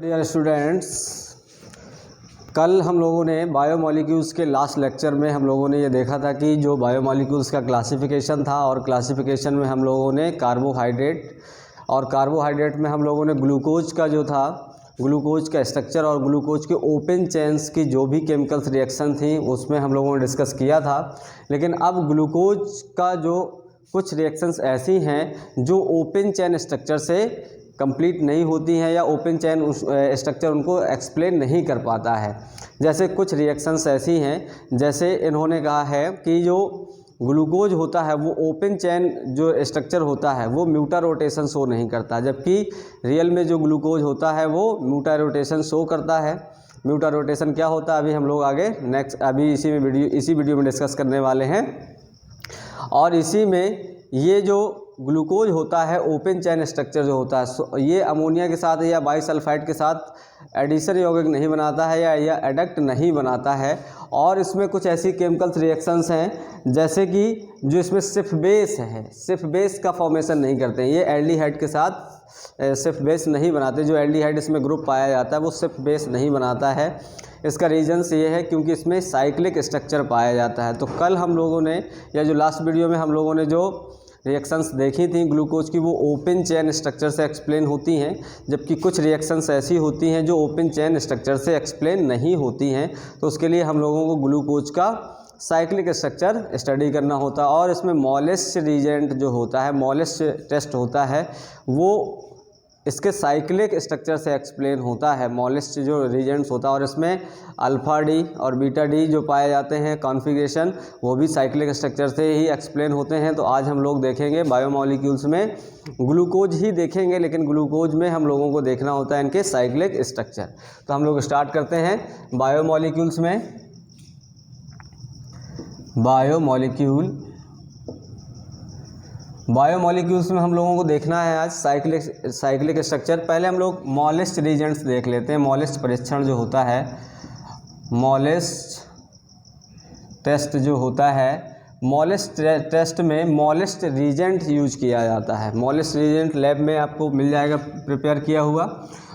Dear students, कल हम लोगों ने बायोमॉलिक्यूल्स के लास्ट लेक्चर में हम लोगों ने ये देखा था कि जो बायोमॉलिक्यूल्स का क्लासिफिकेशन था और क्लासिफिकेशन में हम लोगों ने कार्बोहाइड्रेट में हम लोगों ने ग्लूकोज का जो था ग्लूकोज का स्ट्रक्चर और ग्लूकोज के ओपन चेन्स की जो भी केमिकल्स रिएक्शन थी उसमें हम लोगों ने डिस्कस किया था। लेकिन अब ग्लूकोज का जो कुछ रिएक्शंस ऐसी हैं जो ओपन चेन स्ट्रक्चर से कंप्लीट नहीं होती हैं या ओपन चेन स्ट्रक्चर उनको एक्सप्लेन नहीं कर पाता है। जैसे कुछ रिएक्शंस ऐसी हैं, जैसे इन्होंने कहा है कि जो ग्लूकोज होता है वो ओपन चेन जो स्ट्रक्चर होता है वो म्यूटा रोटेशन शो नहीं करता, जबकि रियल में जो ग्लूकोज होता है वो म्यूटा रोटेशन शो करता है। म्यूटा रोटेशन क्या होता है अभी हम लोग आगे अभी इसी वीडियो में डिस्कस करने वाले हैं। और इसी में ये जो ग्लूकोज होता है ओपन चेन स्ट्रक्चर जो होता है ये अमोनिया के साथ या बाइसल्फाइड के साथ एडिशन यौगिक नहीं बनाता है या एडक्ट नहीं बनाता है। और इसमें कुछ ऐसी केमिकल्स रिएक्शंस हैं जैसे कि जो इसमें सिर्फ बेस का फॉर्मेशन नहीं करते हैं। ये एल्डिहाइड के साथ सिर्फ बेस नहीं बनाते। जो एल्डिहाइड इसमें ग्रुप पाया जाता है वो सिर्फ बेस नहीं बनाता है। इसका रीजन्स ये है क्योंकि इसमें साइक्लिक स्ट्रक्चर पाया जाता है। तो कल हम लोगों ने या जो लास्ट वीडियो में हम लोगों ने जो रिएक्शंस देखी थी ग्लूकोज की वो ओपन चेन स्ट्रक्चर से एक्सप्लेन होती हैं, जबकि कुछ रिएक्शंस ऐसी होती हैं जो ओपन चेन स्ट्रक्चर से एक्सप्लेन नहीं होती हैं। तो उसके लिए हम लोगों को ग्लूकोज का साइक्लिक स्ट्रक्चर स्टडी करना होता है। और इसमें मॉलेस्ट रीजेंट जो होता है, मॉलेस्ट टेस्ट होता है, वो इसके साइक्लिक स्ट्रक्चर से एक्सप्लेन होता है। मॉलेस्ट जो रीजेंट्स होता है और इसमें अल्फ़ा डी और बीटा डी जो पाए जाते हैं कॉन्फ़िगरेशन वो भी साइक्लिक स्ट्रक्चर से ही एक्सप्लेन होते हैं। तो आज हम लोग देखेंगे बायोमॉलिक्यूल्स में ग्लूकोज ही देखेंगे, लेकिन ग्लूकोज में हम लोगों को देखना होता है इनके साइक्लिक स्ट्रक्चर। तो हम लोग स्टार्ट करते हैं बायोमॉलिक्यूल्स में। बायोमॉलिक्यूल्स में हम लोगों को देखना है आज साइक्लिक स्ट्रक्चर। पहले हम लोग मॉलेस्ट रीजेंट्स देख लेते हैं। मॉलेस्ट परीक्षण जो होता है, मॉलेस्ट टेस्ट जो होता है, मॉलेस्ट टेस्ट में मॉलेस्ट रीजेंट यूज किया जाता है। मॉलेस्ट रीजेंट लैब में आपको मिल जाएगा प्रिपेयर किया हुआ।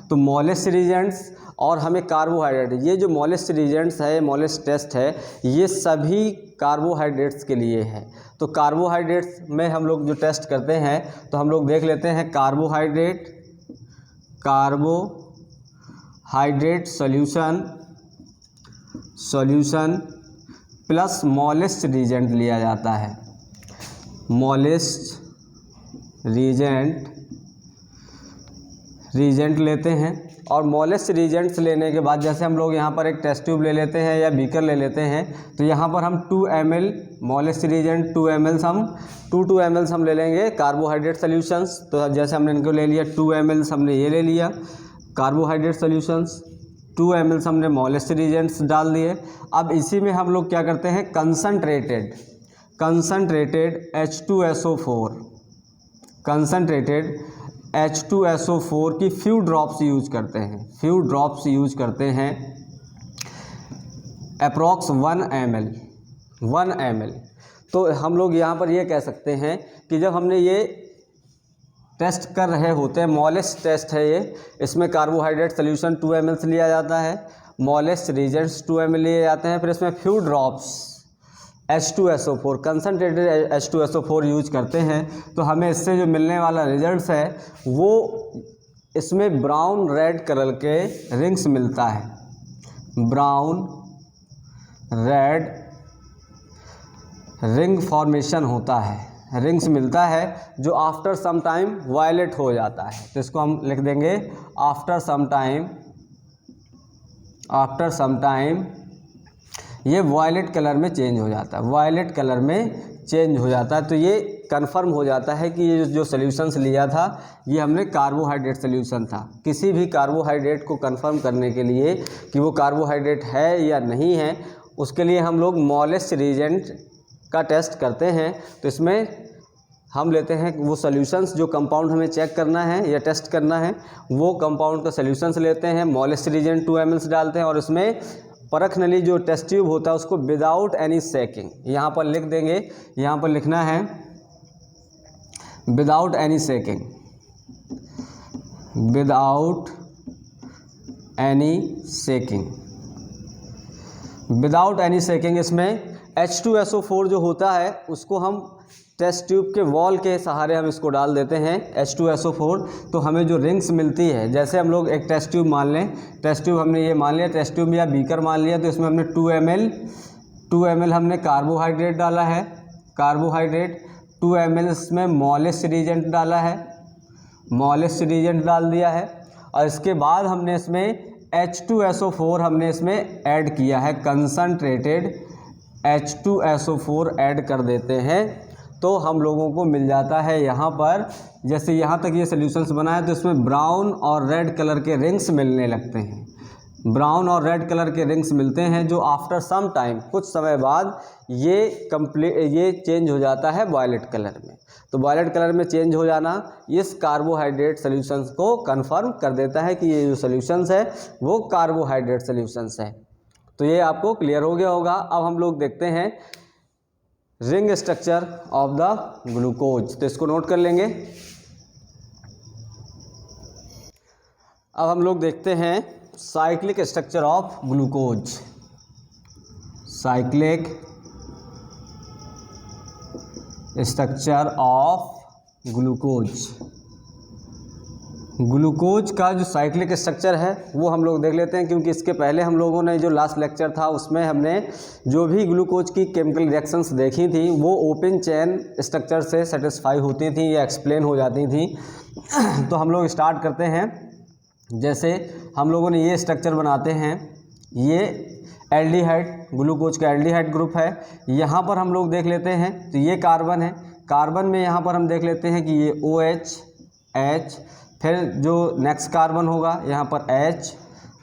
तो मॉलेस्ट रीजेंट्स और हमें कार्बोहाइड्रेट, ये जो मॉलेस्ट रीजेंट्स है, मॉलेस्ट टेस्ट है, ये सभी कार्बोहाइड्रेट्स के लिए है। तो कार्बोहाइड्रेट्स में हम लोग जो टेस्ट करते हैं तो हम लोग देख लेते हैं carbohydrate solution plus Molisch reagent लिया जाता है। मॉलेस्ट रीजेंट लेते हैं और मॉलेस्ट रीजेंट्स लेने के बाद जैसे हम लोग यहाँ पर एक टेस्ट ट्यूब ले लेते हैं या बीकर ले लेते हैं, तो यहाँ पर हम 2 ml मॉलेस्ट रीजेंट 2 ml हम ले लेंगे कार्बोहाइड्रेट सॉल्यूशंस। तो जैसे हमने इनको ले लिया 2 ml हमने ये ले लिया कार्बोहाइड्रेट सॉल्यूशंस, 2 ml हमने मॉलेस्ट रीजेंट्स डाल दिए। अब इसी में हम लोग क्या करते हैं, कंसनट्रेटेड H2SO4 की फ्यू ड्रॉप्स यूज करते हैं अप्रॉक्स 1 ml। तो हम लोग यहाँ पर ये कह सकते हैं कि जब हमने ये टेस्ट कर रहे होते हैं, मॉलेस्ट टेस्ट है ये, इसमें कार्बोहाइड्रेट सोल्यूशन 2 ml लिया जाता है, मॉलेस्ट रीजेंट्स 2 ml लिए जाते हैं, फिर इसमें few drops H2SO4 concentrated H2SO4 use करते हैं। तो हमें इससे जो मिलने वाला रिजल्ट्स है वो इसमें ब्राउन रेड कलर के रिंग्स मिलता है। ब्राउन रेड रिंग फॉर्मेशन होता है, रिंग्स मिलता है जो आफ्टर सम टाइम वायलेट हो जाता है। तो इसको हम लिख देंगे आफ्टर सम टाइम ये वायलेट कलर में चेंज हो जाता है। तो ये कंफर्म हो जाता है कि ये जो सॉल्यूशंस लिया था ये हमने कार्बोहाइड्रेट सॉल्यूशन था। किसी भी कार्बोहाइड्रेट को कंफर्म करने के लिए कि वो कार्बोहाइड्रेट है या नहीं है, उसके लिए हम लोग मॉलेस्ट रीजेंट का टेस्ट करते हैं। तो इसमें हम लेते हैं वो सॉल्यूशंस जो कंपाउंड हमें चेक करना है या टेस्ट करना है, वो कंपाउंड का सॉल्यूशंस लेते हैं, मॉलेस्ट रीजेंट 2 ml डालते हैं और उसमें परखनली जो टेस्ट ट्यूब होता है उसको विदाउट एनी सेकिंग यहाँ पर लिख देंगे। यहाँ पर लिखना है without any shaking, without any shaking, without any shaking इसमें H2SO4 जो होता है उसको हम टेस्ट ट्यूब के वॉल के सहारे हम इसको डाल देते हैं H2SO4, तो हमें जो रिंग्स मिलती है, जैसे हम लोग एक टेस्ट ट्यूब मान लें, टेस्ट ट्यूब हमने ये मान लिया, टेस्ट ट्यूब या बीकर मान लिया, तो इसमें हमने 2 ml हमने कार्बोहाइड्रेट डाला है, कार्बोहाइड्रेट 2 ml इसमें मॉलिस्ट रिएजेंट डाला है, मॉलिस्ट रिएजेंट डाल दिया है, और इसके बाद हमने इसमें H2SO4 हमने इसमें ऐड किया है, कंसनट्रेटेड H2SO4 ऐड कर देते हैं, तो हम लोगों को मिल जाता है यहाँ पर, जैसे यहाँ तक ये सॉल्यूशंस बना है तो इसमें ब्राउन और रेड कलर के रिंग्स मिलने लगते हैं, ब्राउन और रेड कलर के रिंग्स मिलते हैं, जो आफ्टर सम टाइम, कुछ समय बाद ये चेंज हो जाता है वायलेट कलर में। तो वायलेट कलर में चेंज हो जाना इस कार्बोहाइड्रेट सॉल्यूशंस को कंफर्म कर देता है कि ये जो सॉल्यूशंस है वो कार्बोहाइड्रेट सॉल्यूशंस है। तो ये आपको क्लियर हो गया होगा। अब हम लोग देखते हैं ring structure of the glucose, तो इसको नोट कर लेंगे। अब हम लोग देखते हैं cyclic structure of glucose, cyclic structure of glucose. Glucose का जो साइक्लिक स्ट्रक्चर है वो हम लोग देख लेते हैं, क्योंकि इसके पहले हम लोगों ने जो लास्ट लेक्चर था उसमें हमने जो भी ग्लूकोज की केमिकल रिएक्शंस देखी थी वो ओपन चेन स्ट्रक्चर से सेटिस्फाई होती थी या एक्सप्लेन हो जाती थी। तो हम लोग स्टार्ट करते हैं, जैसे हम लोगों ने ये स्ट्रक्चर बनाते हैं, ये एल्डिहाइड, ग्लूकोज का एल्डिहाइड ग्रुप है, यहाँ पर हम लोग देख लेते हैं तो ये कार्बन है, कार्बन में यहाँ पर हम देख लेते हैं कि ये OH, H, फिर जो नेक्स्ट कार्बन होगा यहाँ पर H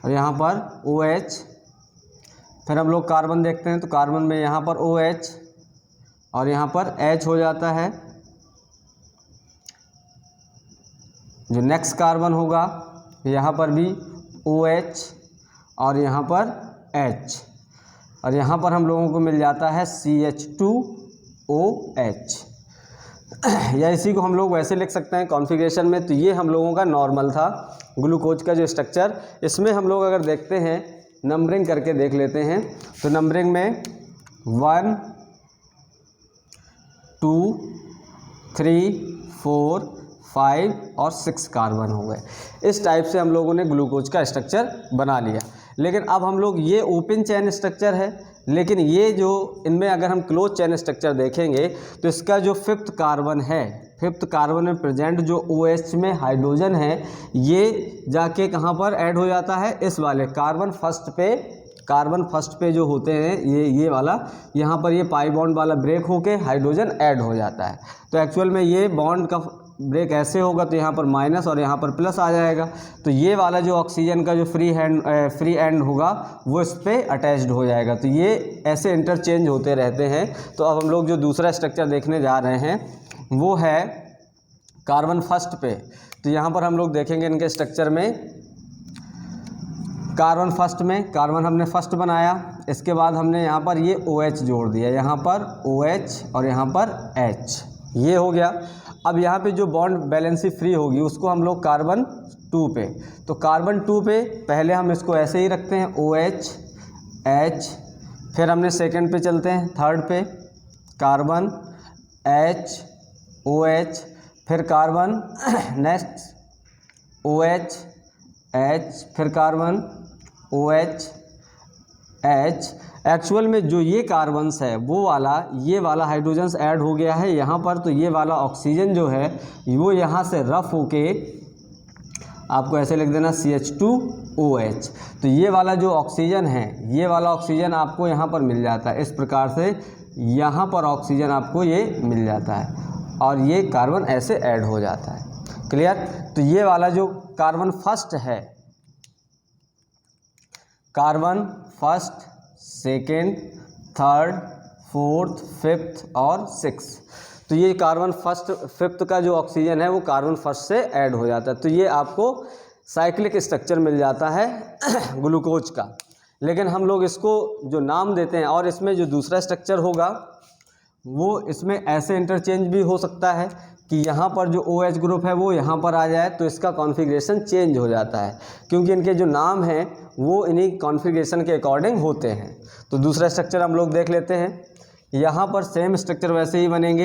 और यहाँ पर OH, फिर हम लोग कार्बन देखते हैं तो कार्बन में यहाँ पर OH और यहाँ पर H हो जाता है, जो नेक्स्ट कार्बन होगा यहाँ पर भी OH और यहाँ पर H, और यहाँ पर हम लोगों को मिल जाता है CH2OH, या इसी को हम लोग वैसे लिख सकते हैं कॉन्फ़िगरेशन में। तो ये हम लोगों का नॉर्मल था ग्लूकोज का जो स्ट्रक्चर। इसमें हम लोग अगर देखते हैं, नंबरिंग करके देख लेते हैं, तो नंबरिंग में 1 2 3 4 5 और 6 कार्बन हो गए। इस टाइप से हम लोगों ने ग्लूकोज का स्ट्रक्चर बना लिया। लेकिन अब हम लोग, ये ओपन चेन स्ट्रक्चर है, लेकिन ये जो इनमें अगर हम क्लोज चेन स्ट्रक्चर देखेंगे तो इसका जो 5th कार्बन है, 5th कार्बन में प्रेजेंट जो OH में हाइड्रोजन है, ये जाके कहाँ पर ऐड हो जाता है, इस वाले कार्बन फर्स्ट पे जो होते हैं ये वाला, यहाँ पर ये पाई बॉन्ड वाला ब्रेक होके हाइड्रोजन ऐड हो जाता है। तो एक्चुअल में ये बॉन्ड का ब्रेक ऐसे होगा तो यहाँ पर माइनस और यहाँ पर प्लस आ जाएगा, तो ये वाला जो ऑक्सीजन का जो फ्री एंड होगा वो इस पर अटैच्ड हो जाएगा। तो ये ऐसे इंटरचेंज होते रहते हैं। तो अब हम लोग जो दूसरा स्ट्रक्चर देखने जा रहे हैं वो है कार्बन फर्स्ट पे। तो यहाँ पर हम लोग देखेंगे इनके स्ट्रक्चर में, कार्बन फर्स्ट में कार्बन हमने फर्स्ट बनाया, इसके बाद हमने यहाँ पर ये OH जोड़ दिया, यहाँ पर OH और यहाँ पर H, ये हो गया। अब यहाँ पे जो बॉन्ड बैलेंसी फ्री होगी उसको हम लोग कार्बन 2 पे, तो कार्बन 2 पे पहले हम इसको ऐसे ही रखते हैं OH H, फिर हमने सेकंड पे चलते हैं, थर्ड पे कार्बन H OH, फिर कार्बन नेक्स्ट OH H, फिर कार्बन OH H। एक्चुअल में जो ये कार्बन्स है वो वाला, ये वाला हाइड्रोजन्स ऐड हो गया है यहाँ पर, तो ये वाला ऑक्सीजन जो है वो यहाँ से रफ होके आपको ऐसे लिख देना CH2OH। तो ये वाला जो ऑक्सीजन है, ये वाला ऑक्सीजन आपको यहाँ पर मिल जाता है, इस प्रकार से यहाँ पर ऑक्सीजन आपको ये मिल जाता है और ये कार्बन ऐसे ऐड हो जाता है। क्लियर? तो ये वाला जो कार्बन फर्स्ट है, carbon first, second, third, fourth, fifth और सिक्स, तो ये कार्बन फर्स्ट फिफ्थ का जो ऑक्सीजन है वो कार्बन फर्स्ट से ऐड हो जाता है। तो ये आपको साइक्लिक स्ट्रक्चर मिल जाता है ग्लूकोज का। लेकिन हम लोग इसको जो नाम देते हैं, और इसमें जो दूसरा स्ट्रक्चर होगा वो इसमें ऐसे इंटरचेंज भी हो सकता है कि यहाँ पर जो OH ग्रुप है वो यहाँ पर आ जाए, तो इसका कॉन्फ़िगरेशन चेंज हो जाता है, क्योंकि इनके जो नाम हैं वो इन्हीं कॉन्फ़िगरेशन के अकॉर्डिंग होते हैं। तो दूसरा स्ट्रक्चर हम लोग देख लेते हैं। यहाँ पर सेम स्ट्रक्चर वैसे ही बनेंगे।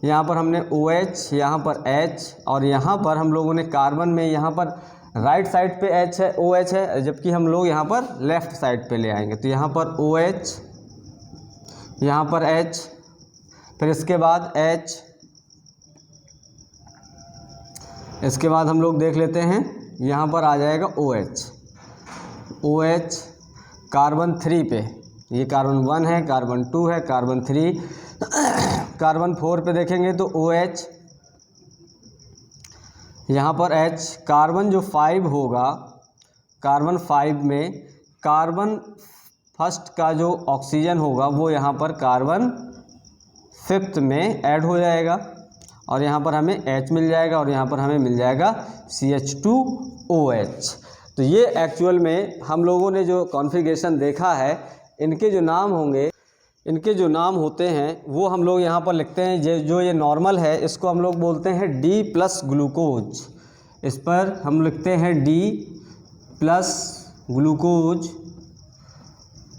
यहाँ पर हमने OH, यहाँ पर H, और यहाँ पर हम लोगों ने कार्बन में यहाँ पर राइट साइड पे H है, OH है, जबकि हम लोग यहाँ पर लेफ़्ट साइड पे ले आएंगे। तो यहाँ पर OH, यहाँ पर H, फिर इसके बाद H, इसके बाद हम लोग देख लेते हैं यहाँ पर आ जाएगा OH कार्बन 3 पे, ये कार्बन 1 है, कार्बन 2 है, कार्बन 3, कार्बन 4 पे देखेंगे तो OH, यहाँ पर H, कार्बन जो 5 होगा, कार्बन 5 में कार्बन फर्स्ट का जो ऑक्सीजन होगा वो यहाँ पर कार्बन 5th में ऐड हो जाएगा, और यहाँ पर हमें H मिल जाएगा, और यहाँ पर हमें मिल जाएगा CH2OH। तो ये एक्चुअल में हम लोगों ने जो कॉन्फ़िगरेशन देखा है, इनके जो नाम होंगे, इनके जो नाम होते हैं वो हम लोग यहाँ पर लिखते हैं। जो ये नॉर्मल है इसको हम लोग बोलते हैं D+ ग्लूकोज। इस पर हम लिखते हैं D+ ग्लूकोज,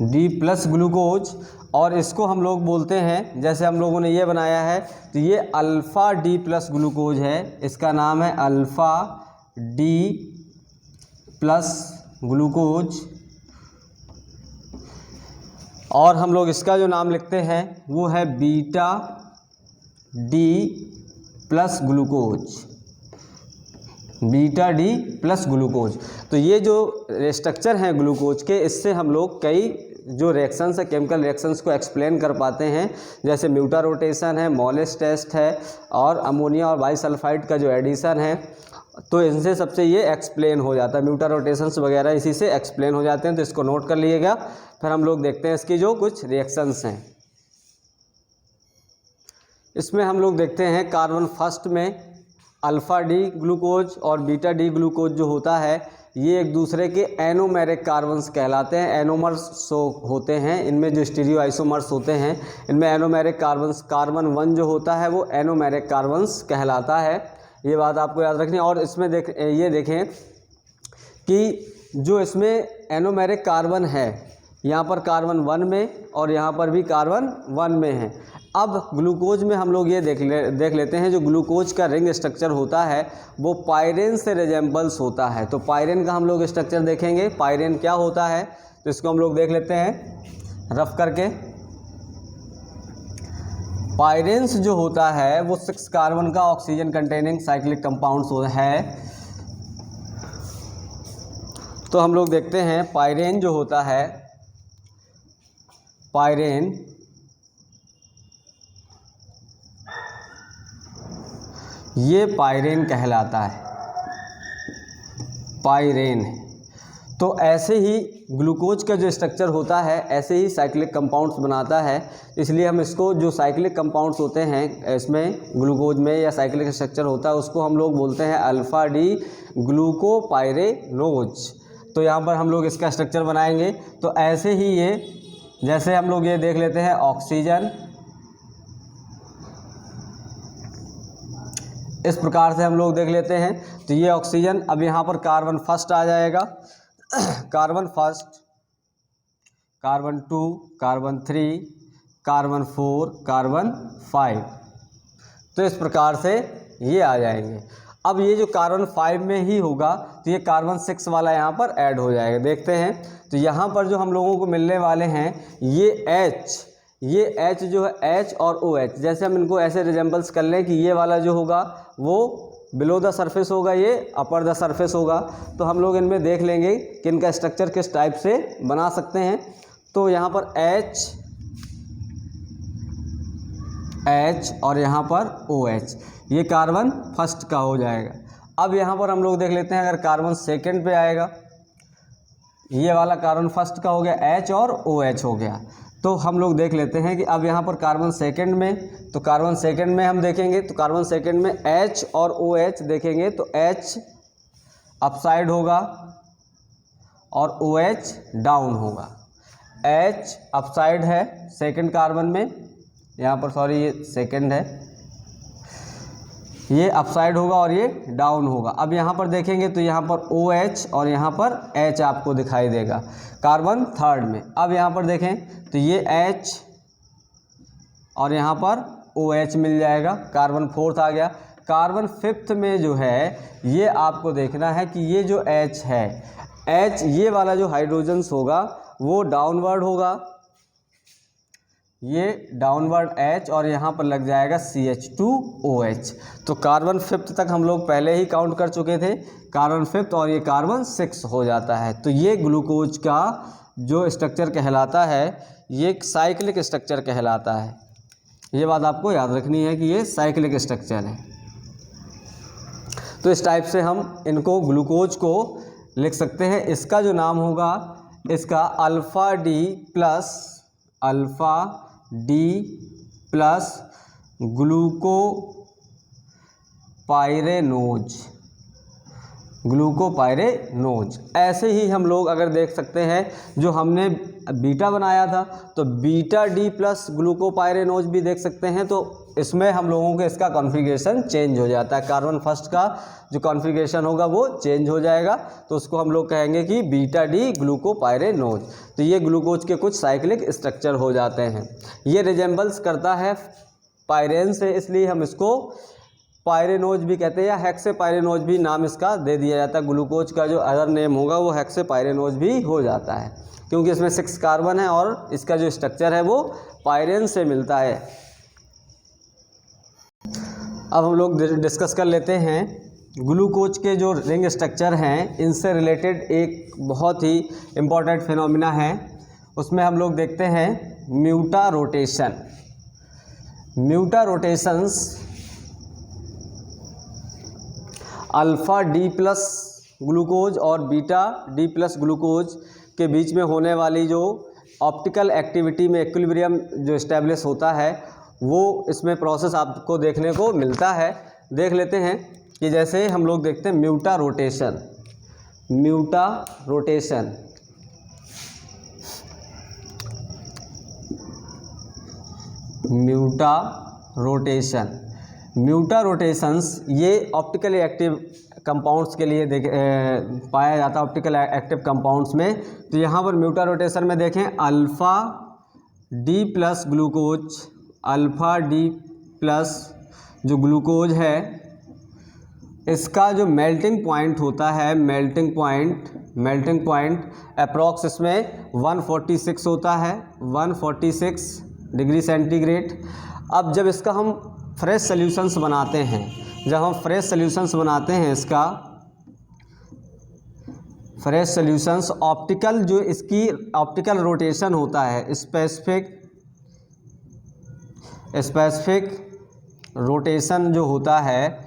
D+ ग्लूकोज। और इसको हम लोग बोलते हैं, जैसे हम लोगों ने ये बनाया है, तो ये अल्फ़ा D+ ग्लूकोज है, इसका नाम है अल्फ़ा D+ ग्लूकोज। और हम लोग इसका जो नाम लिखते हैं वो है beta D+ glucose, beta D+ glucose. तो ये जो स्ट्रक्चर हैं ग्लूकोज के, इससे हम लोग कई जो रिएक्शंस है, केमिकल रिएक्शंस को एक्सप्लेन कर पाते हैं, जैसे म्यूटा रोटेशन है, मॉलिस टेस्ट है, और अमोनिया और बाईसल्फाइड का जो एडिशन है, तो इनसे सबसे ये एक्सप्लेन हो जाता है। म्यूटा रोटेशंस वगैरह इसी से एक्सप्लेन हो जाते हैं, तो इसको नोट कर लीजिएगा। फिर हम लोग देखते हैं इसकी जो कुछ रिएक्शंस हैं। इसमें हम लोग देखते हैं कार्बन फर्स्ट में अल्फ़ा D ग्लूकोज और बीटा D ग्लूकोज जो होता है, ये एक दूसरे के एनोमेरिक कार्बन्स कहलाते हैं। एनोमर्स होते हैं इनमें, जो स्टीरियो आइसोमर्स होते हैं इनमें एनोमेरिक कार्बन्स, कार्बन 1 जो होता है वो एनोमेरिक कार्बन्स कहलाता है। ये बात आपको याद रखनी है। और इसमें ये देखें कि जो इसमें एनोमेरिक कार्बन है, यहाँ पर कार्बन 1 में और यहाँ पर भी कार्बन 1 में है। अब ग्लूकोज में हम लोग ये देख लेते हैं, जो ग्लूकोज का रिंग स्ट्रक्चर होता है वो पायरेन से रिजेंबल्स होता है। तो पायरेन का हम लोग स्ट्रक्चर देखेंगे, पायरेन क्या होता है, तो इसको हम लोग देख लेते हैं रफ करके। पायरेन्स जो होता है वो 6 कार्बन का ऑक्सीजन कंटेनिंग साइक्लिक कंपाउंड्स है। तो हम लोग देखते हैं पायरेन जो होता है, पायरेन ये पायरेन कहलाता है, पायरेन। तो ऐसे ही ग्लूकोज का जो स्ट्रक्चर होता है ऐसे ही साइक्लिक कंपाउंड्स बनाता है, इसलिए हम इसको जो साइक्लिक कंपाउंड्स होते हैं इसमें ग्लूकोज में या साइक्लिक स्ट्रक्चर होता है उसको हम लोग बोलते हैं अल्फ़ा D ग्लूकोपाइरेनोज। तो यहाँ पर हम लोग इसका स्ट्रक्चर बनाएंगे। तो ऐसे ही ये, जैसे हम लोग ये देख लेते हैं ऑक्सीजन, इस प्रकार से हम लोग देख लेते हैं। तो ये ऑक्सीजन, अब यहाँ पर कार्बन फर्स्ट आ जाएगा, carbon first, carbon 2, carbon 3, carbon 4, carbon 5। तो इस प्रकार से ये आ जाएंगे। अब ये जो कार्बन 5 में ही होगा तो ये कार्बन 6 वाला यहाँ पर ऐड हो जाएगा। देखते हैं तो यहाँ पर जो हम लोगों को मिलने वाले हैं ये H जो है, H और OH, जैसे हम इनको ऐसे रिजेंबल्स कर लें कि ये वाला जो होगा वो बिलो द सरफेस होगा, ये अपर द सरफेस होगा। तो हम लोग इनमें देख लेंगे कि इनका स्ट्रक्चर किस टाइप से बना सकते हैं। तो यहाँ पर H और यहाँ पर OH, ये कार्बन फर्स्ट का हो जाएगा। अब यहाँ पर हम लोग देख लेते हैं, अगर कार्बन सेकंड पे आएगा, ये वाला कार्बन फर्स्ट का हो गया H और OH हो गया। तो हम लोग देख लेते हैं कि अब यहाँ पर कार्बन सेकंड में, तो कार्बन सेकंड में हम देखेंगे तो कार्बन सेकंड में H और OH देखेंगे तो H अपसाइड होगा और OH डाउन होगा। H अपसाइड है सेकंड कार्बन में, यहाँ पर सॉरी ये सेकंड है, ये अपसाइड होगा और ये डाउन होगा। अब यहाँ पर देखेंगे तो यहाँ पर OH और यहाँ पर H आपको दिखाई देगा कार्बन थर्ड में। अब यहाँ पर देखें तो ये H और यहाँ पर OH मिल जाएगा, कार्बन फोर्थ आ गया। कार्बन फिफ्थ में जो है ये आपको देखना है कि ये जो H है, H ये वाला जो हाइड्रोजन्स होगा वो डाउनवर्ड होगा, ये डाउनवर्ड H और यहाँ पर लग जाएगा CH2OH। तो कार्बन फिफ्थ तक हम लोग पहले ही काउंट कर चुके थे, कार्बन फिफ्थ और ये कार्बन 6 हो जाता है। तो ये ग्लूकोज का जो स्ट्रक्चर कहलाता है ये एक साइक्लिक स्ट्रक्चर कहलाता है। ये बात आपको याद रखनी है कि ये साइक्लिक स्ट्रक्चर है। तो इस टाइप से हम इनको ग्लूकोज को लिख सकते हैं। इसका जो नाम होगा इसका अल्फ़ा डी प्लस ग्लूकोपाइरेनोज। ऐसे ही हम लोग अगर देख सकते हैं जो हमने बीटा बनाया था तो बीटा डी प्लस ग्लूकोपाइरेनोज भी देख सकते हैं। तो इसमें हम लोगों के इसका कॉन्फ़िगरेशन चेंज हो जाता है, कार्बन फर्स्ट का जो कॉन्फ़िगरेशन होगा वो चेंज हो जाएगा। तो उसको हम लोग कहेंगे कि बीटा डी ग्लूकोपाइरेनोज। तो ये ग्लूकोज के कुछ साइक्लिक स्ट्रक्चर हो जाते हैं। ये रिजेंबल्स करता है पाइरेन से, इसलिए हम इसको पाइरेनोज भी कहते हैं या हेक्सेपाइरेनोज भी नाम इसका दे दिया जाता है। ग्लूकोज का जो अदर नेम होगा वो हेक्सेपाइरेनोज भी हो जाता है, क्योंकि इसमें 6 कार्बन है और इसका जो स्ट्रक्चर है वो पाइरेन से मिलता है। अब हम लोग डिस्कस कर लेते हैं ग्लूकोज के जो रिंग स्ट्रक्चर हैं, इनसे रिलेटेड एक बहुत ही इम्पॉर्टेंट फिनोमिना है। उसमें हम लोग देखते हैं mutarotations alpha D plus glucose और बीटा डी प्लस ग्लूकोज के बीच में होने वाली जो ऑप्टिकल एक्टिविटी में इक्विलिब्रियम जो इस्टेब्लिश होता है वो इसमें प्रोसेस आपको देखने को मिलता है। देख लेते हैं कि जैसे हम लोग देखते हैं म्यूटा रोटेशंस ये ऑप्टिकली एक्टिव कंपाउंड्स के लिए पाया जाता है, ऑप्टिकल एक्टिव कंपाउंड्स में। तो यहाँ पर म्यूटा रोटेशन में देखें अल्फ़ा डी प्लस जो ग्लूकोज है इसका जो मेल्टिंग पॉइंट होता है, मेल्टिंग पॉइंट अप्रॉक्स इसमें 146 होता है, 146 डिग्री सेंटीग्रेड। अब जब इसका हम फ्रेश सॉल्यूशंस बनाते हैं, इसका फ्रेश सॉल्यूशंस ऑप्टिकल जो इसकी ऑप्टिकल रोटेशन होता है, स्पेसिफिक रोटेशन जो होता है,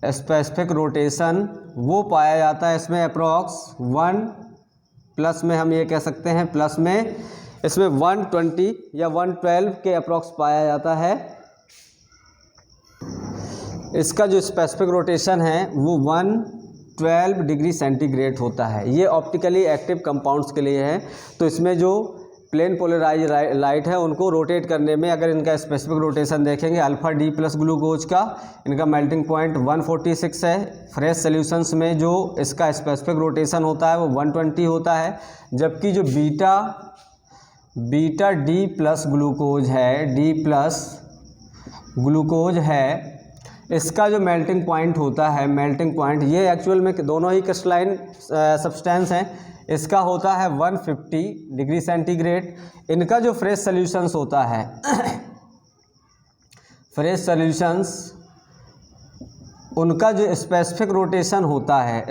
स्पेसिफिक रोटेशन वो पाया जाता है इसमें अप्रॉक्स 1 प्लस में हम ये कह सकते हैं प्लस में इसमें 120 या 112 के अप्रॉक्स पाया जाता है। इसका जो स्पेसिफिक रोटेशन है वो 112 डिग्री सेंटीग्रेड होता है। ये ऑप्टिकली एक्टिव कंपाउंड्स के लिए है। तो इसमें जो प्लेन पोलराइज लाइट है उनको रोटेट करने में अगर इनका स्पेसिफिक रोटेशन देखेंगे अल्फ़ा डी प्लस ग्लूकोज का, इनका मेल्टिंग पॉइंट 146 है। फ्रेश सॉल्यूशंस में जो इसका स्पेसिफिक रोटेशन होता है वो 120 होता है। जबकि जो बीटा डी प्लस ग्लूकोज है, इसका जो मेल्टिंग पॉइंट होता है, ये एक्चुअल में दोनों ही क्रिस्टलाइन सब्सटेंस हैं। इसका होता है 150 डिग्री सेंटीग्रेड। इनका जो फ्रेश सॉल्यूशंस होता है उनका जो स्पेसिफिक रोटेशन होता है,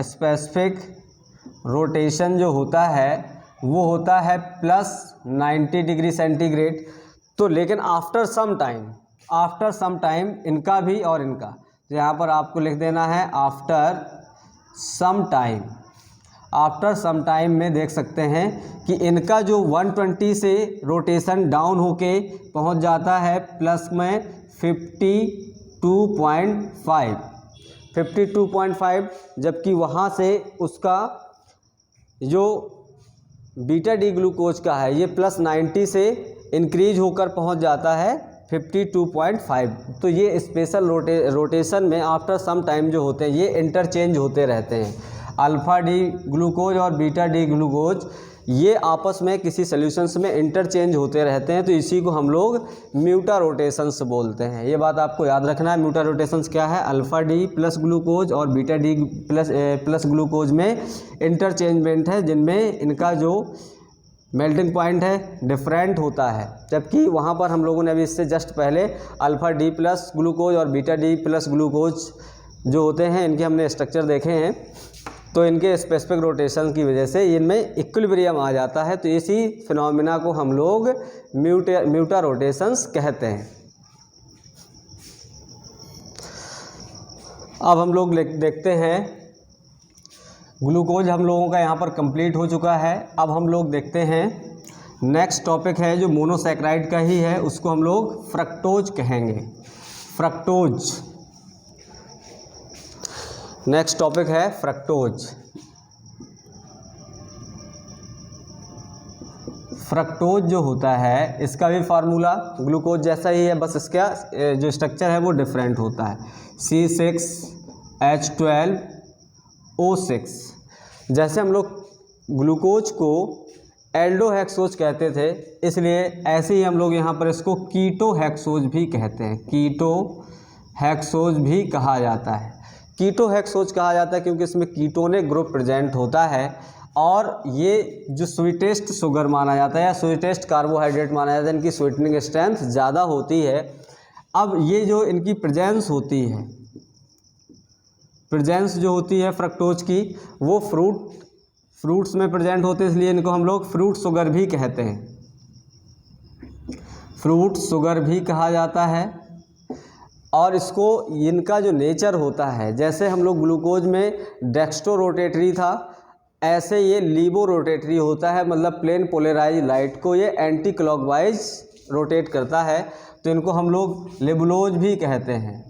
जो होता है वो होता है +90 डिग्री सेंटीग्रेड। तो लेकिन आफ्टर सम टाइम इनका भी और इनका, तो यहाँ पर आपको लिख देना है आफ्टर सम टाइम में देख सकते हैं कि इनका जो 120 से रोटेशन डाउन होके पहुँच जाता है प्लस में 52.5, जबकि वहाँ से उसका जो बीटा डी ग्लूकोज का है ये +90 से इंक्रीज होकर पहुँच जाता है 52.5। तो ये स्पेशल रोटेशन में आफ्टर सम टाइम जो होते हैं ये इंटरचेंज होते रहते हैं। अल्फ़ा डी ग्लूकोज और बीटा डी ग्लूकोज ये आपस में किसी सॉल्यूशंस में इंटरचेंज होते रहते हैं, तो इसी को हम लोग म्यूटा रोटेशंस बोलते हैं। ये बात आपको याद रखना है। म्यूटा रोटेशंस क्या है? अल्फ़ा डी प्लस ग्लूकोज और बीटा डी प्लस ग्लूकोज में इंटरचेंजमेंट है, जिनमें इनका जो मेल्टिंग पॉइंट है डिफरेंट होता है। जबकि वहाँ पर हम लोगों ने अभी इससे जस्ट पहले अल्फ़ा डी प्लस ग्लूकोज और बीटा डी प्लस ग्लूकोज जो होते हैं इनके हमने स्ट्रक्चर देखे हैं, तो इनके स्पेसिफिक रोटेशन की वजह से इनमें इक्विलिब्रियम आ जाता है। तो इसी फिनोमिना को हम लोग म्यूटा रोटेशंस कहते हैं। अब हम लोग देखते हैं, ग्लूकोज हम लोगों का यहाँ पर कंप्लीट हो चुका है। अब हम लोग देखते हैं नेक्स्ट टॉपिक है जो मोनोसैकेराइड का ही है, उसको हम लोग फ्रक्टोज कहेंगे। फ्रक्टोज नेक्स्ट टॉपिक है फ्रक्टोज। फ्रक्टोज जो होता है इसका भी फार्मूला ग्लूकोज जैसा ही है, बस इसका जो स्ट्रक्चर है वो डिफरेंट होता है। C6H12O6। जैसे हम लोग ग्लूकोज को एल्डोहेक्सोज कहते थे, इसलिए ऐसे ही हम लोग यहाँ पर इसको कीटोहेक्सोज भी कहते हैं। कीटोहेक्सोज भी कहा जाता है। कीटोहेक्सोज कहा जाता है क्योंकि इसमें कीटोनिक ग्रुप प्रेजेंट होता है, और ये जो स्वीटेस्ट शुगर माना जाता है या स्वीटेस्ट कार्बोहाइड्रेट माना जाता है, इनकी स्वीटनिंग स्ट्रेंथ ज़्यादा होती है। अब ये जो इनकी प्रेजेंस होती है, प्रेजेंस जो होती है फ्रक्टोज की, वो फ्रूट्स में प्रेजेंट होते हैं, इसलिए इनको हम लोग फ्रूट शुगर भी कहते हैं। फ्रूट शुगर भी कहा जाता है। और इसको इनका जो नेचर होता है, जैसे हम लोग ग्लूकोज में डेक्स्ट्रो रोटेटरी था, ऐसे ये लीवो रोटेटरी होता है, मतलब प्लेन पोलराइज लाइट को ये एंटी क्लॉकवाइज रोटेट करता है। तो इनको हम लोग लिबुलोज भी कहते हैं।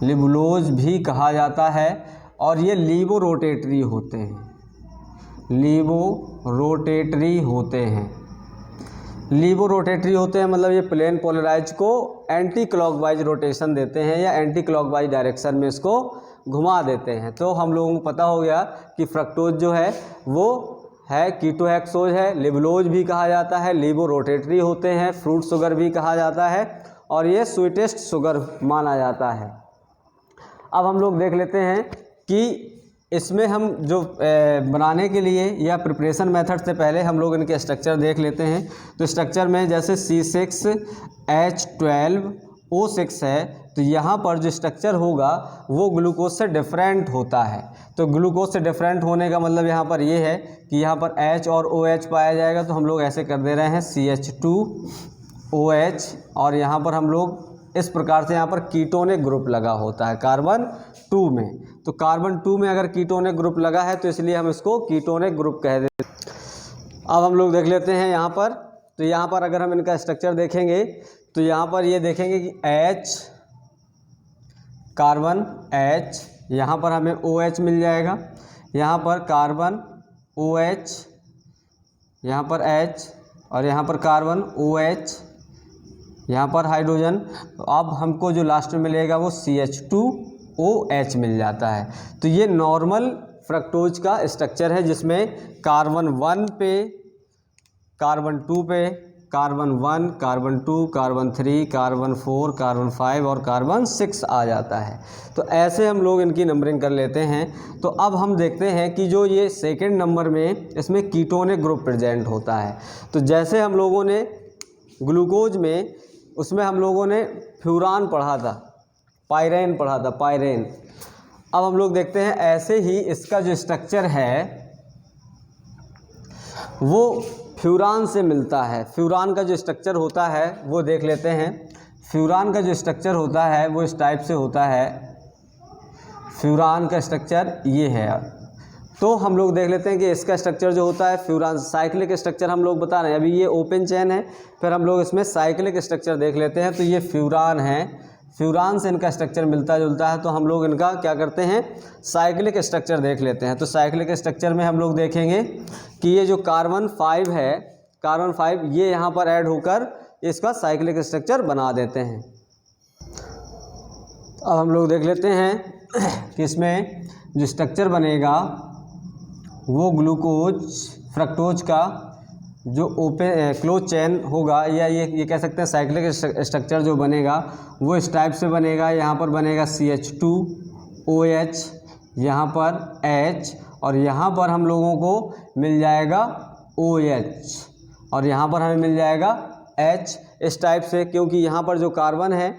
लिबुलोज भी कहा जाता है। और ये लीवो रोटेटरी होते हैं। लीवो रोटेटरी होते हैं मतलब ये प्लेन पोलराइज को एंटी क्लॉकवाइज रोटेशन देते हैं या एंटी क्लॉकवाइज डायरेक्शन में इसको घुमा देते हैं। तो हम लोगों को पता हो गया कि फ्रक्टोज जो है वो है कीटोहेक्सोज है, लिबुलोज भी कहा जाता है, लीवो रोटेटरी होते हैं, फ्रूट शुगर भी कहा जाता है, और ये स्वीटेस्ट शुगर माना जाता है। अब हम लोग देख लेते हैं कि इसमें हम जो बनाने के लिए या प्रिपरेशन मेथड से पहले हम लोग इनके स्ट्रक्चर देख लेते हैं। तो स्ट्रक्चर में जैसे C6H12O6 है, तो यहाँ पर जो स्ट्रक्चर होगा वो ग्लूकोज से डिफरेंट होता है। तो ग्लूकोज से डिफरेंट होने का मतलब यहाँ पर ये है कि यहाँ पर H और OH पाया जाएगा, तो हम लोग ऐसे कर दे रहे हैं CH2OH, और यहाँ पर हम लोग इस प्रकार से यहाँ पर कीटोनिक ग्रुप लगा होता है कार्बन 2 में। तो कार्बन 2 में अगर कीटोनिक ग्रुप लगा है तो इसलिए हम इसको कीटोनिक ग्रुप कह देते हैं। अब हम लोग देख लेते हैं यहाँ पर। तो यहाँ पर अगर हम इनका स्ट्रक्चर देखेंगे तो यहाँ पर ये देखेंगे कि H कार्बन H, यहाँ पर हमें OH मिल जाएगा, यहाँ पर कार्बन OH, यहाँ पर H, और यहाँ पर कार्बन OH, यहाँ पर हाइड्रोजन। तो अब हमको जो लास्ट में मिलेगा वो CH2OH मिल जाता है। तो ये नॉर्मल फ्रक्टोज का स्ट्रक्चर है, जिसमें कार्बन 1 पे, कार्बन 2 पे, carbon 1, carbon 2, carbon 3, carbon 4, carbon 5 और कार्बन 6 आ जाता है। तो ऐसे हम लोग इनकी नंबरिंग कर लेते हैं। तो अब हम देखते हैं कि जो ये सेकेंड नंबर में इसमें कीटोनिक ग्रुप प्रेजेंट होता है। तो जैसे हम लोगों ने ग्लूकोज में, उसमें हम लोगों ने फ्यूरान पढ़ा था, पायरेन पढ़ा था, पायरेन। अब हम लोग देखते हैं ऐसे ही इसका जो स्ट्रक्चर है वो फ्यूरान से मिलता है। फ्यूरान का जो स्ट्रक्चर होता है वो देख लेते हैं। फ्यूरान का जो स्ट्रक्चर होता है वो इस टाइप से होता है। फ्यूरान का स्ट्रक्चर ये है। तो हम लोग देख लेते हैं कि इसका स्ट्रक्चर जो होता है फ्यूरान, साइक्लिक स्ट्रक्चर हम लोग बता रहे हैं। अभी ये ओपन चेन है, फिर हम लोग इसमें साइक्लिक स्ट्रक्चर देख लेते हैं। तो ये फ्यूरान है, फ्यूरान से इनका स्ट्रक्चर मिलता जुलता है, तो हम लोग इनका क्या करते हैं, साइक्लिक स्ट्रक्चर देख लेते हैं। तो साइक्लिक स्ट्रक्चर में हम लोग देखेंगे कि ये जो कार्बन 5 है, कार्बन 5 ये यहाँ पर ऐड होकर इसका साइक्लिक स्ट्रक्चर बना देते हैं। अब हम लोग देख लेते हैं कि इसमें जो स्ट्रक्चर बनेगा वो ग्लूकोज फ्रक्टोज का जो ओपन क्लोज चेन होगा, या ये कह सकते हैं साइक्लिक स्ट्रक्चर जो बनेगा वो इस टाइप से बनेगा। यहाँ पर बनेगा CH2OH, यहाँ पर H, और यहाँ पर हम लोगों को मिल जाएगा OH, और यहाँ पर हमें मिल जाएगा H, इस टाइप से। क्योंकि यहाँ पर जो कार्बन है,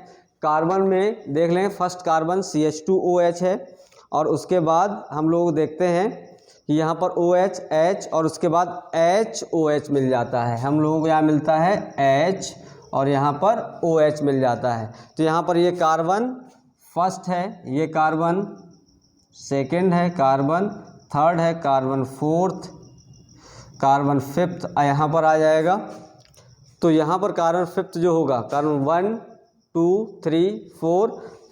कार्बन में देख लें फर्स्ट कार्बन CH2OH है, और उसके बाद हम लोग देखते हैं कि यहाँ पर OH H और उसके बाद HOH मिल जाता है। हम लोगों को यहाँ मिलता है H और यहाँ पर OH मिल जाता है। तो यहाँ पर ये कार्बन फर्स्ट है, ये कार्बन सेकंड है, कार्बन थर्ड है, कार्बन फोर्थ, कार्बन फिफ्थ यहाँ पर आ जाएगा। तो यहाँ पर कार्बन फिफ्थ जो होगा, कार्बन 1 2 3 4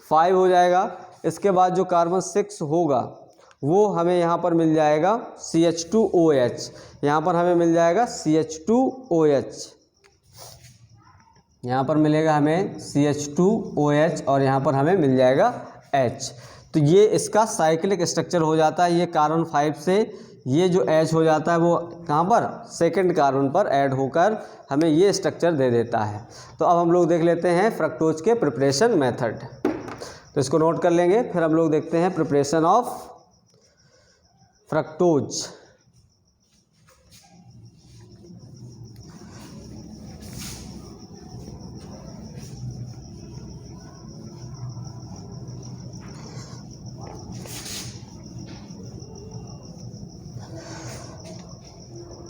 5 हो जाएगा। इसके बाद जो कार्बन 6 होगा वो हमें यहाँ पर मिल जाएगा CH2OH, यहाँ पर हमें मिल जाएगा CH2OH, यहाँ पर मिलेगा हमें CH2OH, और यहाँ पर हमें मिल जाएगा H। तो ये इसका साइक्लिक स्ट्रक्चर हो जाता है। ये कार्बन 5 से ये जो H हो जाता है वो कहाँ पर, सेकंड कार्बन पर ऐड होकर हमें ये स्ट्रक्चर दे देता है। तो अब हम लोग देख लेते हैं फ्रक्टोज के प्रिपरेशन मेथड। तो इसको नोट कर लेंगे, फिर हम लोग देखते हैं प्रिपरेशन ऑफ फ्रक्टोज।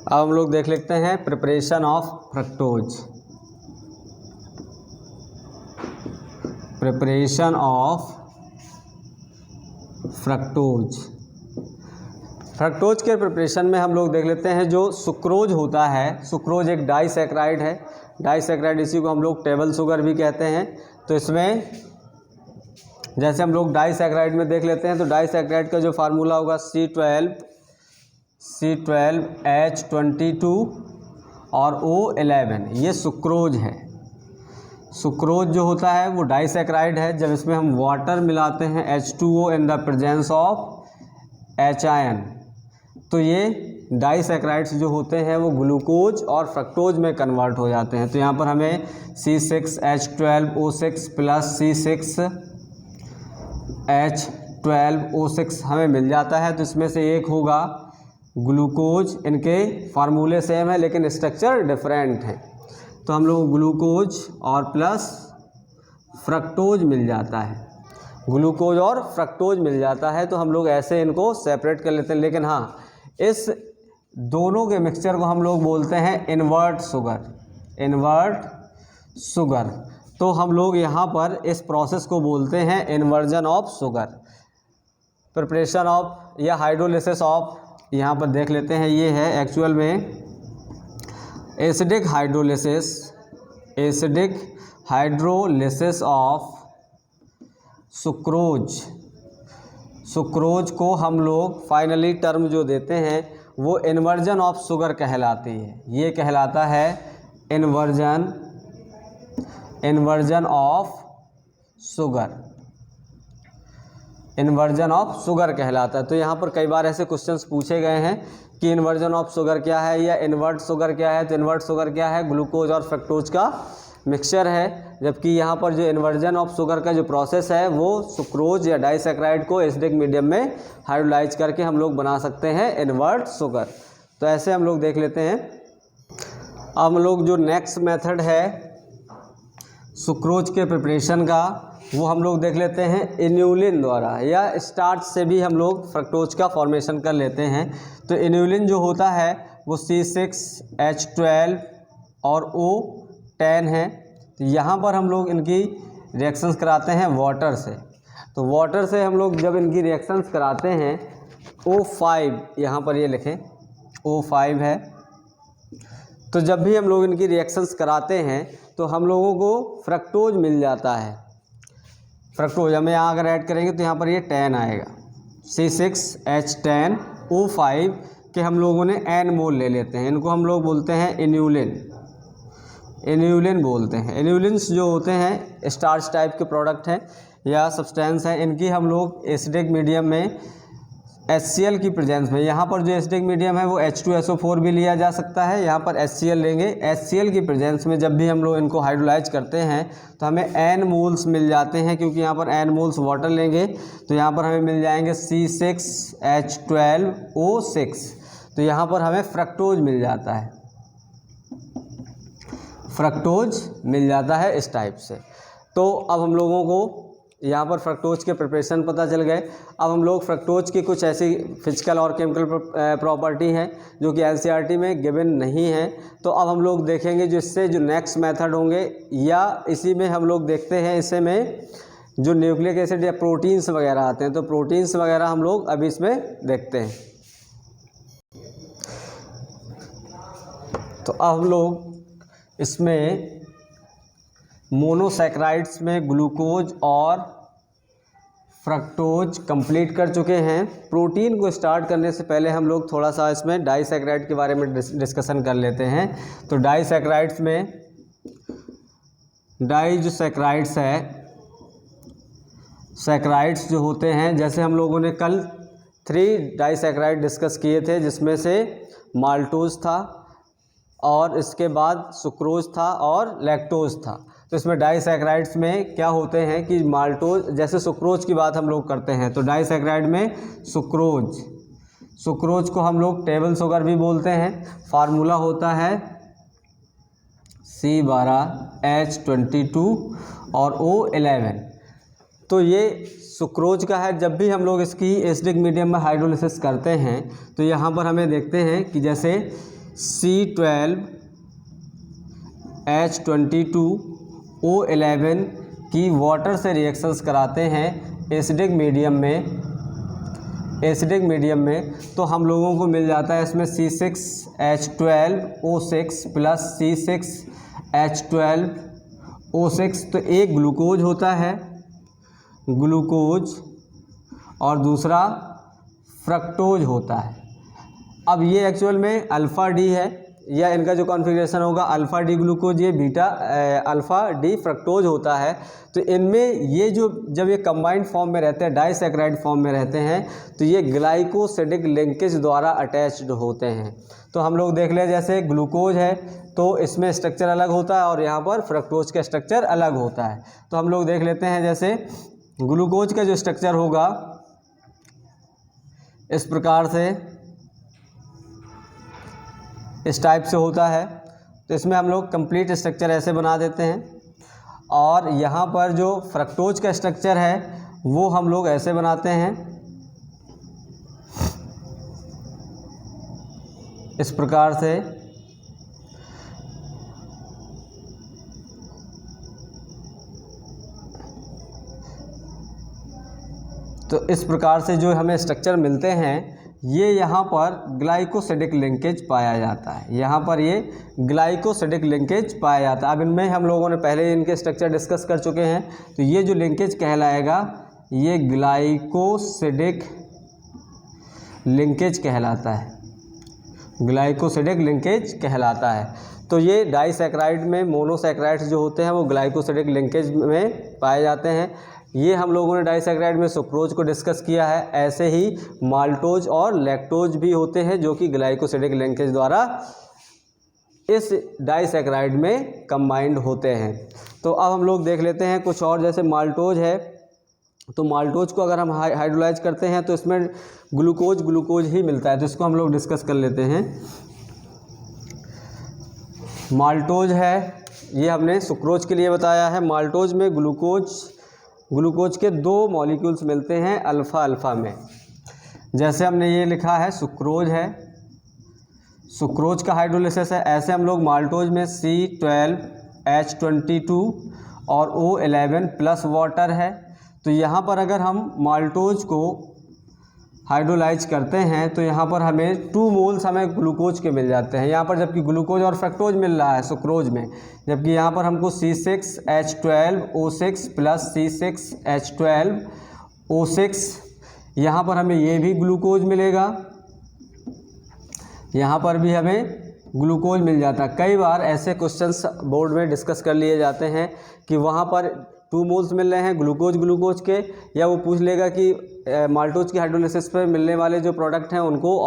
अब हम लोग देख लेते हैं preparation of fructose. Preparation of fructose. Fructose के प्रिपरेशन में हम लोग देख लेते हैं जो सुक्रोज होता है, सुक्रोज एक डाइसैकराइड है। डाइसैकराइड इसी को हम लोग टेबल शुगर भी कहते हैं। तो इसमें जैसे हम लोग डाइसैकराइड में देख लेते हैं, तो डाइसैकराइड का जो फार्मूला होगा C12H22 और O11, ये सुक्रोज है। सुक्रोज जो होता है वो डाइसैकराइड है। जब इसमें हम वाटर मिलाते हैं H2O in the presence of HIN, तो ये डाइसैकराइड्स जो होते हैं वो ग्लूकोज और फ्रक्टोज में कन्वर्ट हो जाते हैं। तो यहाँ पर हमें C6H12O6 प्लस C6H12O6 हमें मिल जाता है। तो इसमें से एक होगा ग्लूकोज, इनके फार्मूले सेम है लेकिन स्ट्रक्चर डिफरेंट है। तो हम लोग ग्लूकोज और प्लस फ्रक्टोज मिल जाता है, ग्लूकोज और फ्रक्टोज मिल जाता है। तो हम लोग ऐसे इनको सेपरेट कर लेते हैं। लेकिन हाँ, इस दोनों के मिक्सचर को हम लोग बोलते हैं इन्वर्ट शुगर, इन्वर्ट शुगर। तो हम लोग यहाँ पर इस प्रोसेस को बोलते हैं inversion of sugar. Preparation of या हाइड्रोलिसिस ऑफ, यहाँ पर देख लेते हैं, ये है एक्चुअल में acidic hydrolysis, acidic hydrolysis of sucrose. Sucrose को हम लोग फाइनली टर्म जो देते हैं वो इन्वर्जन ऑफ शुगर कहलाती है। ये कहलाता है inversion, inversion of sugar, inversion of sugar कहलाता है। तो यहाँ पर कई बार ऐसे क्वेश्चंस पूछे गए हैं कि इन्वर्जन ऑफ शुगर क्या है या इन्वर्ट शुगर क्या है। तो इन्वर्ट शुगर क्या है, ग्लूकोज और फ्रक्टोज का मिक्सचर है। जबकि यहाँ पर जो इन्वर्जन ऑफ शुगर का जो प्रोसेस है वो सुक्रोज या डाइसैकराइड को एसिडिक मीडियम में हाइड्रोलाइज करके हम लोग बना सकते हैं इन्वर्ट शुगर। तो ऐसे हम लोग देख लेते हैं। अब हम लोग जो नेक्स्ट मेथड है सुक्रोज के प्रिपरेशन का, वो हम लोग देख लेते हैं इन्यूलिन द्वारा, या स्टार्च से भी हम लोग फ्रक्टोज का फॉर्मेशन कर लेते हैं। तो इन्यूलिन जो होता है वो C6H12 और O10 है। तो यहाँ पर हम लोग इनकी रिएक्शंस कराते हैं वाटर से। तो वाटर से हम लोग जब इनकी रिएक्शंस कराते हैं, O5 यहाँ पर ये लिखें, O5 है। तो जब भी हम लोग इनकी रिएक्शंस कराते हैं तो हम लोगों को फ्रक्टोज मिल जाता है। फ्रक्टोज हमें यहाँ अगर ऐड करेंगे तो यहाँ पर ये 10 आएगा, C6H10O5 के हम लोगों ने n मोल ले लेते हैं, इनको हम लोग बोलते हैं इन्यूलिन, इन्यूलिन बोलते हैं। इन्यूलिन्स जो होते हैं स्टार्च टाइप के प्रोडक्ट हैं या सब्सटेंस हैं, इनकी हम लोग एसिडिक मीडियम में HCl की प्रेजेंस में, यहाँ पर जो एसिडिक मीडियम है वो H2SO4 भी लिया जा सकता है, यहाँ पर HCl लेंगे। HCl की प्रेजेंस में जब भी हम लोग इनको हाइड्रोलाइज करते हैं तो हमें n मोल्स मिल जाते हैं, क्योंकि यहाँ पर n मोल्स वाटर लेंगे तो यहाँ पर हमें मिल जाएंगे C6H12O6, तो यहाँ पर हमें फ्रक्टोज मिल जाता है, फ्रक्टोज मिल जाता है इस टाइप से। तो अब हम लोगों को यहाँ पर फ्रक्टोज के प्रिपरेशन पता चल गए। अब हम लोग फ्रक्टोज की कुछ ऐसी फिजिकल और केमिकल प्रॉपर्टी हैं जो कि NCERT में गिवन नहीं है, तो अब हम लोग देखेंगे जिससे जो नेक्स्ट मेथड होंगे, या इसी में हम लोग देखते हैं इसे में जो न्यूक्लिक एसिड या प्रोटीन्स वगैरह आते हैं, तो प्रोटीन्स वगैरह हम लोग अभी इसमें देखते हैं। तो अब हम लोग इसमें मोनोसैकराइड्स में ग्लूकोज और फ्रक्टोज कंप्लीट कर चुके हैं। प्रोटीन को स्टार्ट करने से पहले हम लोग थोड़ा सा इसमें डाइसैकराइड के बारे में डिस्कशन कर लेते हैं। तो डाइसैकराइड्स में डाई जो सैकराइड्स है, सैकराइड्स जो होते हैं, जैसे हम लोगों ने कल 3 डाइसैकराइड डिस्कस किए थे, जिसमें से माल्टोज था और इसके बाद सुक्रोज था और लैक्टोज था। तो इसमें डाइसैकराइड्स में क्या होते हैं कि माल्टोज, जैसे सुक्रोज की बात हम लोग करते हैं तो डाइसैकराइड में सुक्रोज, सुक्रोज को हम लोग टेबल शुगर भी बोलते हैं। फार्मूला होता है C12H22 और O11। तो ये सुक्रोज का है। जब भी हम लोग इसकी एसिडिक मीडियम में हाइड्रोलिसिस करते हैं तो यहाँ पर हमें देखते हैं कि जैसे C12H22O11 की वाटर से रिएक्शंस कराते हैं एसिडिक मीडियम में, तो हम लोगों को मिल जाता है इसमें C6H12O6 प्लस C6H12O6। तो एक ग्लूकोज होता है, ग्लूकोज, और दूसरा फ्रक्टोज होता है। अब ये एक्चुअल में अल्फ़ा डी है, या इनका जो कॉन्फ़िगरेशन होगा अल्फ़ा डी ग्लूकोज, ये बीटा अल्फ़ा डी फ्रक्टोज होता है। तो इनमें ये जो जब ये कंबाइंड फॉर्म में रहते हैं, डाइसैकराइड फॉर्म में रहते हैं, तो ये ग्लाइकोसिडिक लिंकेज द्वारा अटैच्ड होते हैं। तो हम लोग देख लें, जैसे ग्लूकोज है तो इसमें स्ट्रक्चर अलग होता है और यहाँ पर फ्रक्टोज का स्ट्रक्चर अलग होता है। तो हम लोग देख लेते हैं, जैसे ग्लूकोज का जो स्ट्रक्चर होगा इस प्रकार से, इस टाइप से होता है। तो इसमें हम लोग कंप्लीट स्ट्रक्चर ऐसे बना देते हैं, और यहाँ पर जो फ्रक्टोज का स्ट्रक्चर है वो हम लोग ऐसे बनाते हैं, इस प्रकार से। तो इस प्रकार से जो हमें स्ट्रक्चर मिलते हैं, ये यहाँ पर ग्लाइकोसिडिक लिंकेज पाया जाता है, यहाँ पर ये ग्लाइकोसिडिक लिंकेज पाया जाता है। अब इनमें हम लोगों ने पहले इनके स्ट्रक्चर डिस्कस कर चुके हैं, तो ये जो लिंकेज कहलाएगा ये ग्लाइकोसिडिक लिंकेज कहलाता है, ग्लाइकोसिडिक लिंकेज कहलाता है। तो ये डाइसैकराइड में मोनोसैकराइड्स जो होते हैं वो ग्लाइकोसिडिक लिंकेज में पाए जाते हैं। ये हम लोगों ने डाइसैकराइड में सुक्रोज को डिस्कस किया है। ऐसे ही माल्टोज और लैक्टोज भी होते हैं जो कि ग्लाइकोसिडिक लिंकेज द्वारा इस डाइसैकराइड में कंबाइंड होते हैं। तो अब हम लोग देख लेते हैं कुछ और, जैसे माल्टोज है, तो माल्टोज को अगर हम हाइड्रोलाइज करते हैं तो इसमें ग्लूकोज ही मिलता है, तो इसको हम लोग डिस्कस कर लेते हैं। माल्टोज है, ये हमने सुक्रोज के लिए बताया है। माल्टोज में ग्लूकोज के 2 मॉलिक्यूल्स मिलते हैं अल्फ़ा अल्फ़ा में। जैसे हमने ये लिखा है सुक्रोज है, सुक्रोज का हाइड्रोलिसिस है। ऐसे हम लोग माल्टोज में C12H22 और O11 प्लस वाटर है। तो यहाँ पर अगर हम माल्टोज को हाइड्रोलाइज करते हैं तो यहाँ पर हमें 2 मोल्स हमें ग्लूकोज के मिल जाते हैं यहाँ पर, जबकि ग्लूकोज और फ्रक्टोज मिल रहा है सुक्रोज में, जबकि यहाँ पर हमको C6H12O6 प्लस C6H12O6, यहाँ पर हमें ये भी ग्लूकोज मिलेगा। यहाँ पर भी हमें ग्लूकोज मिल जाता है। कई बार ऐसे क्वेश्चंस बोर्ड में डिस्कस कर लिए जाते हैं कि वहाँ पर 2 मोल्स मिल रहे हैं ग्लूकोज के, या वो पूछ लेगा कि माल्टोज की हाइड्रोलिसिस पे मिलने वाले जो प्रोडक्ट हैं उनको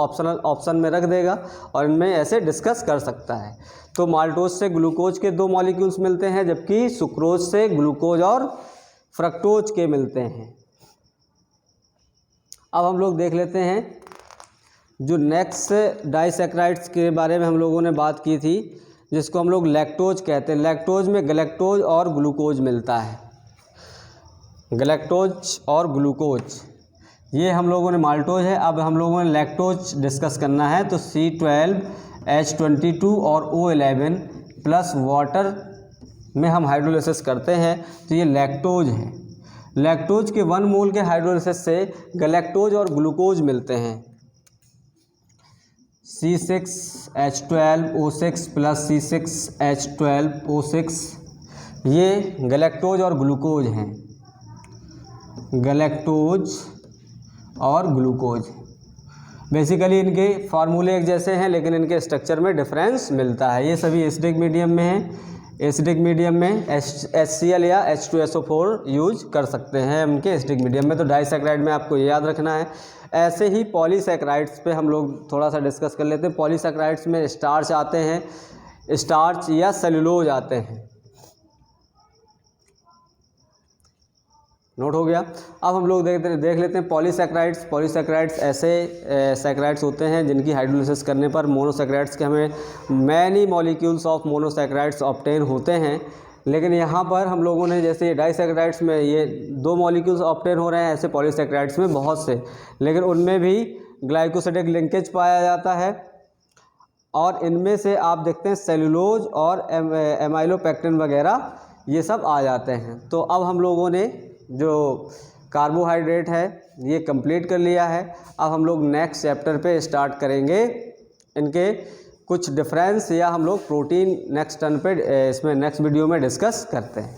ऑप्शन में रख देगा और इनमें ऐसे डिस्कस कर सकता है। तो माल्टोज से ग्लूकोज के 2 मॉलिक्यूल्स मिलते हैं, जबकि सुक्रोज से ग्लूकोज और फ्रक्टोज के मिलते हैं। अब हम लोग देख लेते हैं जो नेक्स्ट डाइसैकेराइड्स के बारे में हम लोगों ने बात की थी, जिसको हम लोग लैक्टोज कहते हैं। लैक्टोज में गैलेक्टोज और ग्लूकोज मिलता है, गैलेक्टोज और ग्लूकोज, ये हम लोगों ने माल्टोज है। अब हम लोगों ने लैक्टोज डिस्कस करना है, तो C12H22 और O11 प्लस वाटर में हम हाइड्रोलिसिस करते हैं, तो ये लैक्टोज है। लैक्टोज के 1 मोल के हाइड्रोलिसिस से गैलेक्टोज और ग्लूकोज मिलते हैं, C6H12O6 प्लस C6H12O6, ये गैलेक्टोज और ग्लूकोज हैं, गैलेक्टोज और ग्लूकोज। बेसिकली इनके फार्मूले एक जैसे हैं, लेकिन इनके स्ट्रक्चर में डिफरेंस मिलता है। ये सभी एसिडिक मीडियम में हैं। एसिडिक मीडियम में HCl या H2SO4 यूज कर सकते हैं उनके एसिडिक मीडियम में। तो डाइसैकेराइड में आपको ये याद रखना है। ऐसे ही पॉलीसैकेराइड्स पे हम लोग थोड़ा सा डिस्कस कर लेते हैं। पॉलीसैकेराइड्स में स्टार्च आते हैं, स्टार्च या सेलुलोज आते हैं, नोट हो गया। अब हम लोग देख लेते हैं पॉलीसैकेराइड्स। पॉलीसैकेराइड्स ऐसे सैकेराइड्स होते हैं जिनकी हाइड्रोलिसिस करने पर मोनोसैकेराइड्स के हमें many molecules of monosaccharides obtain होते हैं। लेकिन यहाँ पर हम लोगों ने जैसे डाइसैकेराइड्स में ये 2 मॉलिक्यूल्स ऑब्टेन हो रहे हैं, ऐसे पॉलीसैकेराइड्स में बहुत से, लेकिन उनमें भी ग्लाइकोसिडिक लिंकेज पाया जाता है। और इनमें से आप देखते हैं सेलुलोज और एमाइलोपेक्टिन वगैरह ये सब आ जाते हैं। तो अब हम लोगों ने जो कार्बोहाइड्रेट है ये कंप्लीट कर लिया है। अब हम लोग नेक्स्ट चैप्टर पे स्टार्ट करेंगे इनके कुछ डिफरेंस, या हम लोग प्रोटीन नेक्स्ट टर्न पे इसमें नेक्स्ट वीडियो में डिस्कस करते हैं।